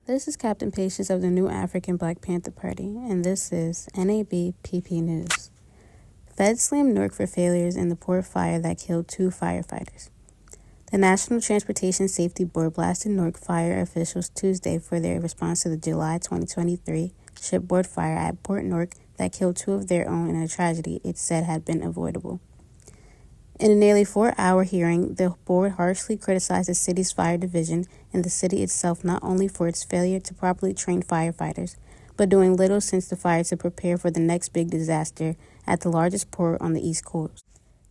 This is Captain Patience of the New African Black Panther Party, and this is NABPP News. Feds slammed Newark for failures in the port fire that killed 2 firefighters. The National Transportation Safety Board blasted Newark fire officials Tuesday for their response to the July 2023 shipboard fire at Port Newark that killed 2 of their own in a tragedy it said had been avoidable. In a nearly 4-hour hearing, the board harshly criticized the city's fire division and the city itself not only for its failure to properly train firefighters, but doing little since the fire to prepare for the next big disaster at the largest port on the East Coast.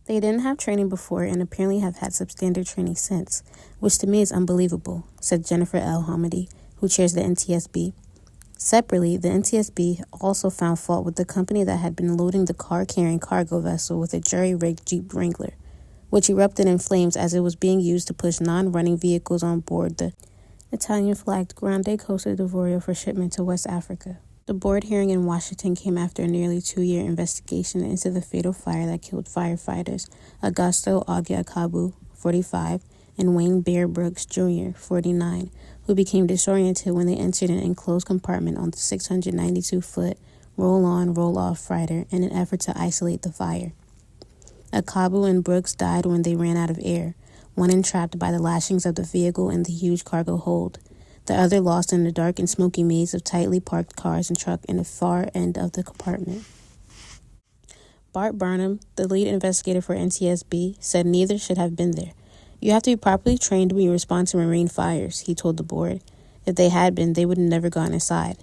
They didn't have training before and apparently have had substandard training since, which to me is unbelievable, said Jennifer L. Hamady, who chairs the NTSB. Separately, the NTSB also found fault with the company that had been loading the car-carrying cargo vessel with a jury-rigged Jeep Wrangler, which erupted in flames as it was being used to push non-running vehicles on board the Italian-flagged Grande Costa d'Ivorio for shipment to West Africa. The board hearing in Washington came after a nearly 2-year investigation into the fatal fire that killed firefighters Augusto Agya-Kabu, 45, and Wayne Bear Brooks, Jr., 49, who became disoriented when they entered an enclosed compartment on the 692-foot roll-on, roll-off freighter in an effort to isolate the fire. Akabu and Brooks died when they ran out of air, one entrapped by the lashings of the vehicle in the huge cargo hold, the other lost in the dark and smoky maze of tightly parked cars and truck in the far end of the compartment. Bart Barnum, the lead investigator for NTSB, said neither should have been there. You have to be properly trained when you respond to marine fires, he told the board. If they had been, they would have never gone inside.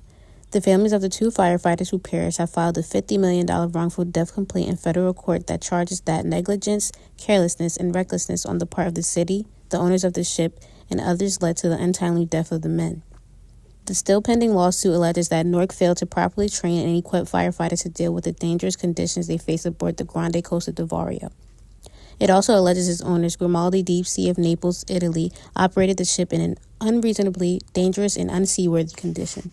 The families of the 2 firefighters who perished have filed a $50 million wrongful death complaint in federal court that charges that negligence, carelessness, and recklessness on the part of the city, the owners of the ship, and others led to the untimely death of the men. The still pending lawsuit alleges that Newark failed to properly train and equip firefighters to deal with the dangerous conditions they face aboard the Grande Costa d'Ivorio. It also alleges its owners, Grimaldi Deep Sea of Naples, Italy, operated the ship in an unreasonably dangerous and unseaworthy condition.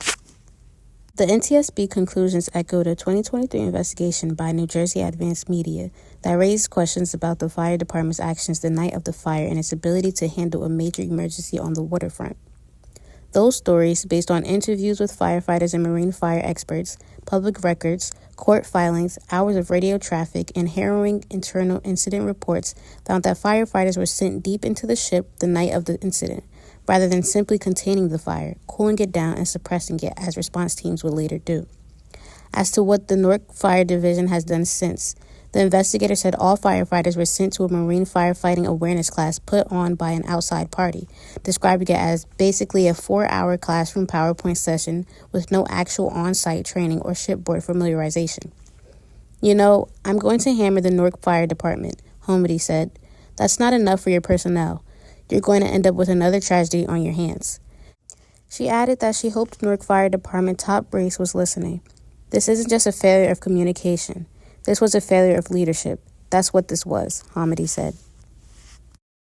The NTSB conclusions echoed a 2023 investigation by New Jersey Advanced Media that raised questions about the fire department's actions the night of the fire and its ability to handle a major emergency on the waterfront. Those stories, based on interviews with firefighters and marine fire experts, public records, court filings, hours of radio traffic, and harrowing internal incident reports, found that firefighters were sent deep into the ship the night of the incident, rather than simply containing the fire, cooling it down, and suppressing it as response teams would later do. As to what the Newark Fire Division has done since, the investigator said all firefighters were sent to a marine firefighting awareness class put on by an outside party, describing it as basically a 4-hour classroom PowerPoint session with no actual on-site training or shipboard familiarization. You know, I'm going to hammer the Newark Fire Department, Hamady said. That's not enough for your personnel. You're going to end up with another tragedy on your hands. She added that she hoped Newark Fire Department top brace was listening. This isn't just a failure of communication. This was a failure of leadership. That's what this was, Hamady said.